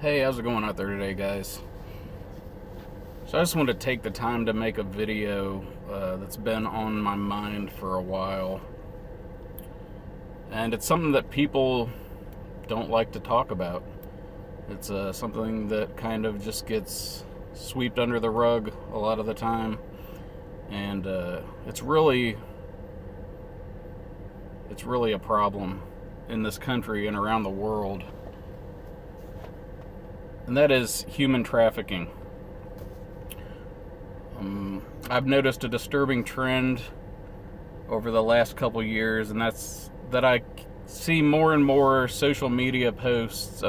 Hey, how's it going out there today, guys? So I just wanted to take the time to make a video that's been on my mind for a while. And it's something that people don't like to talk about. It's something that kind of just gets swept under the rug a lot of the time. And it's really a problem in this country and around the world. And that is human trafficking. I've noticed a disturbing trend over the last couple years, and that's that I see more and more social media posts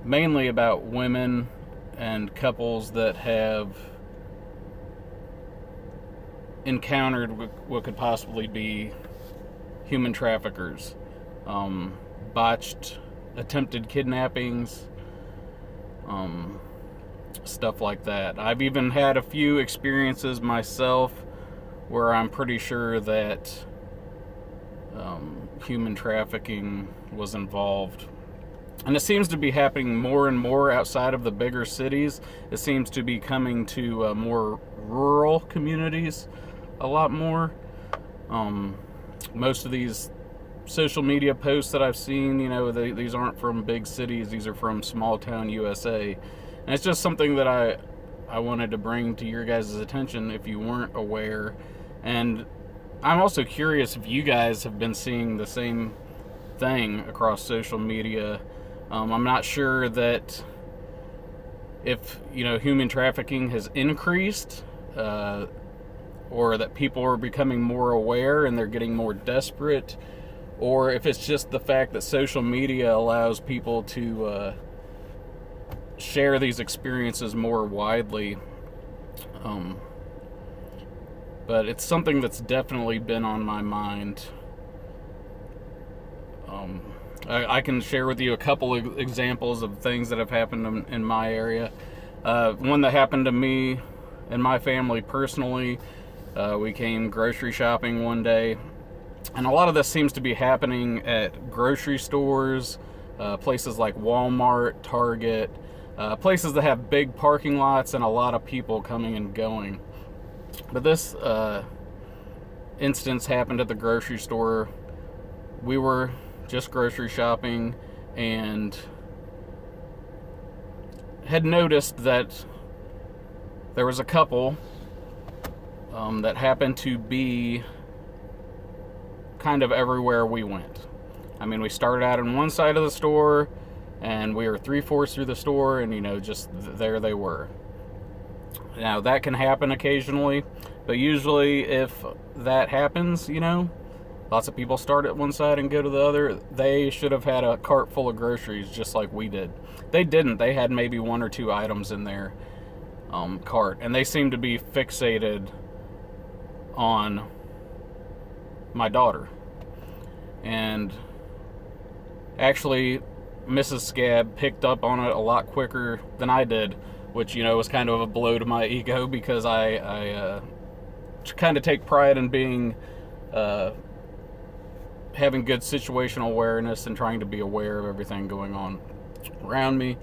mainly about women and couples that have encountered what could possibly be human traffickers, botched attempted kidnappings, stuff like that. I've even had a few experiences myself where I'm pretty sure that human trafficking was involved. And it seems to be happening more and more outside of the bigger cities. It seems to be coming to more rural communities a lot more. Most of these social media posts that I've seen, these aren't from big cities. These are from small town USA. And it's just something that I wanted to bring to your guys' attention if you weren't aware. And I'm also curious if you guys have been seeing the same thing across social media. I'm not sure that if, human trafficking has increased, or that people are becoming more aware and they're getting more desperate, or if it's just the fact that social media allows people to share these experiences more widely. But it's something that's definitely been on my mind. I can share with you a couple of examples of things that have happened in my area. One that happened to me and my family personally. We came grocery shopping one day, and a lot of this seems to be happening at grocery stores, places like Walmart, Target, places that have big parking lots and a lot of people coming and going. But this instance happened at the grocery store. We were just grocery shopping and had noticed that there was a couple that happened to be kind of everywhere we went. I mean, we started out on one side of the store and we were 3/4 through the store, and just there they were. Now that can happen occasionally, but usually if that happens, lots of people start at one side and go to the other. They should have had a cart full of groceries just like we did. They didn't. They had maybe 1 or 2 items in their cart, and they seemed to be fixated on my daughter. And actually, Mrs. Scab picked up on it a lot quicker than I did, which, was kind of a blow to my ego, because I kind of take pride in being, having good situational awareness and trying to be aware of everything going on around me.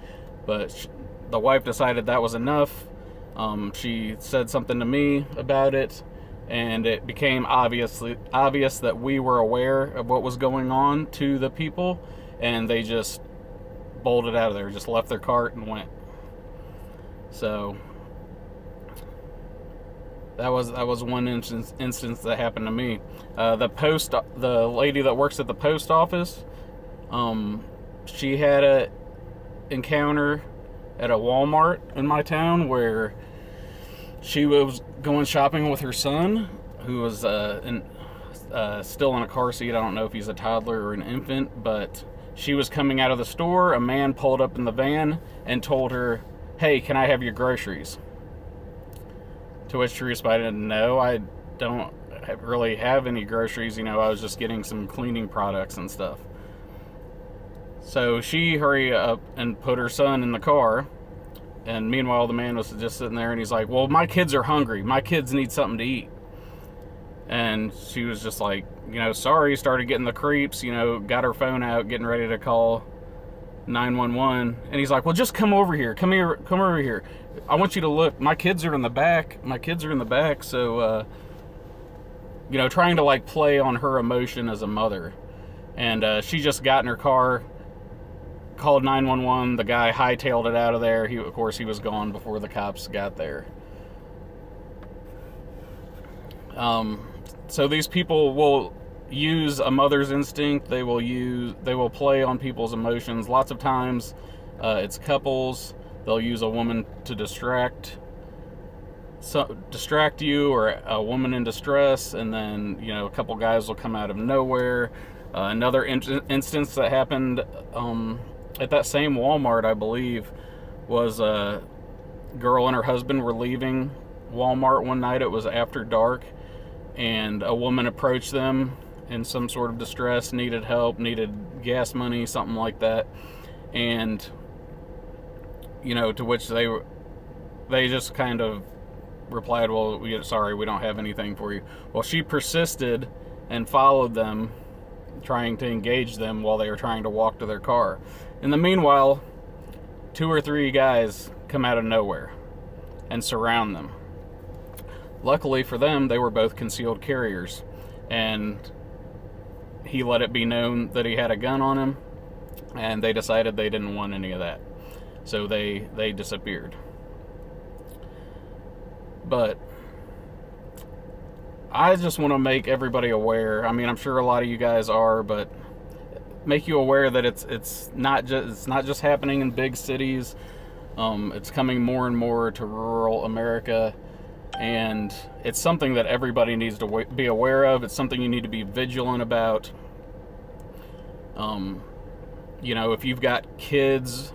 But the wife decided that was enough. She said something to me about it, and it became obvious that we were aware of what was going on to the people, and they just bolted out of there, just left their cart and went. So that was one instance that happened to me. The lady that works at the post office, she had a encounter at a Walmart in my town where she was going shopping with her son, who was still in a car seat. I don't know if he's a toddler or an infant, but she was coming out of the store. A man pulled up in the van and told her, "Hey, can I have your groceries?" To which she responded, "No, I don't really have any groceries. I was just getting some cleaning products and stuff." So she hurried up and put her son in the car. And meanwhile, the man was just sitting there, and he's like, "Well, my kids are hungry. My kids need something to eat." And she was just like, sorry, started getting the creeps, got her phone out, getting ready to call 911, and he's like, well, just come over here, come over here. I want you to look. My kids are in the back. So, you know, trying to like play on her emotion as a mother. And she just got in her car, called 911. The guy hightailed it out of there. Of course, he was gone before the cops got there. So these people will use a mother's instinct. They will play on people's emotions. Lots of times, it's couples. They'll use a woman to distract you, or a woman in distress, and then, you know, a couple guys will come out of nowhere. Another instance that happened at that same Walmart, I believe, was a girl and her husband were leaving Walmart one night. It was after dark, and a woman approached them in some sort of distress, needed help, needed gas money, something like that. And, you know, to which they just kind of replied, well, sorry, we don't have anything for you. Well, she persisted and followed them, trying to engage them while they were trying to walk to their car. In the meanwhile, 2 or 3 guys come out of nowhere and surround them. Luckily for them, they were both concealed carriers, and he let it be known that he had a gun on him, and they decided they didn't want any of that. So they disappeared. But I just want to make everybody aware. I mean, I'm sure a lot of you guys are, but make you aware that it's not just happening in big cities. It's coming more and more to rural America, and it's something that everybody needs to be aware of. It's something you need to be vigilant about. You know, if you've got kids,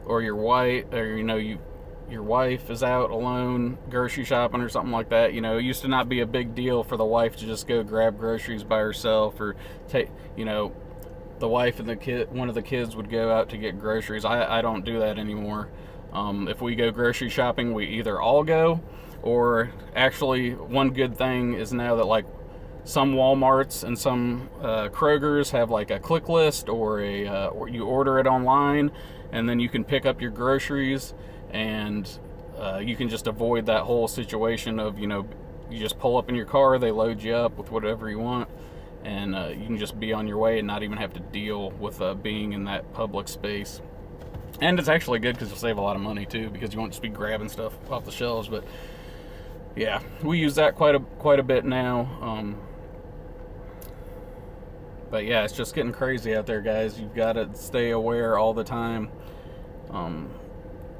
or your wife, or, you know, your wife is out alone grocery shopping or something like that, you know, it used to not be a big deal for the wife to just go grab groceries by herself, or take, you know, the wife and one of the kids would go out to get groceries. I don't do that anymore. If we go grocery shopping, we either all go, or actually, one good thing is now that, like, some Walmarts and some Krogers have like a click list, or or you order it online, and then you can pick up your groceries, and you can just avoid that whole situation of, you know, you just pull up in your car, they load you up with whatever you want, and you can just be on your way and not even have to deal with being in that public space. And it's actually good because you'll save a lot of money too, because you won't just be grabbing stuff off the shelves. But yeah, we use that quite a bit now. But yeah, it's just getting crazy out there, guys. You've got to stay aware all the time.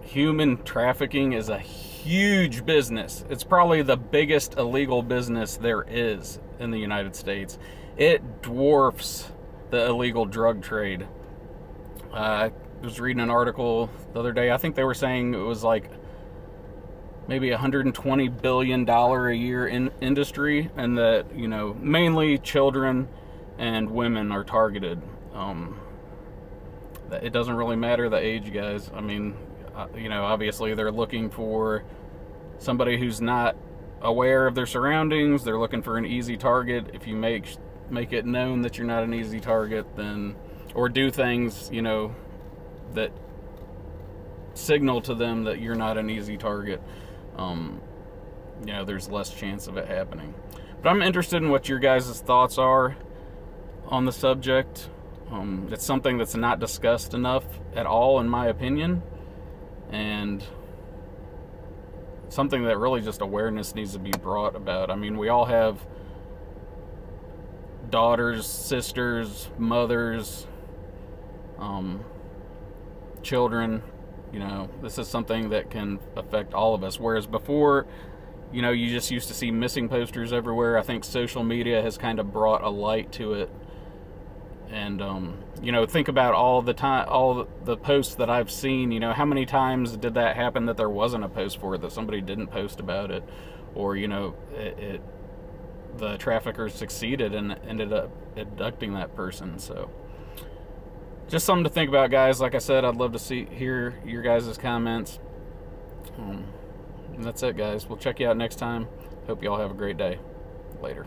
Human trafficking is a huge business. It's probably the biggest illegal business there is in the United States. It dwarfs the illegal drug trade. I was reading an article the other day. I think they were saying it was like maybe $120 billion a year in industry, and that, you know, mainly children and women are targeted. It doesn't really matter the age, guys. I mean, you know, obviously they're looking for somebody who's not aware of their surroundings. They're looking for an easy target. If you make it known that you're not an easy target, then, or do things, you know, that signal to them that you're not an easy target, you know, there's less chance of it happening. But I'm interested in what your guys' thoughts are on the subject. It's something that's not discussed enough at all, in my opinion, and something that really just awareness needs to be brought about. I mean, we all have daughters, sisters, mothers, children. You know, this is something that can affect all of us. Whereas before, you know, you just used to see missing posters everywhere. I think social media has kind of brought a light to it. And, you know, think about all the posts that I've seen. You know, how many times did that happen that there wasn't a post for it, that somebody didn't post about it? Or, you know, the traffickers succeeded and ended up abducting that person. So just something to think about, guys. Like I said, I'd love to hear your guys' comments. And that's it, guys. We'll check you out next time. Hope you all have a great day. Later.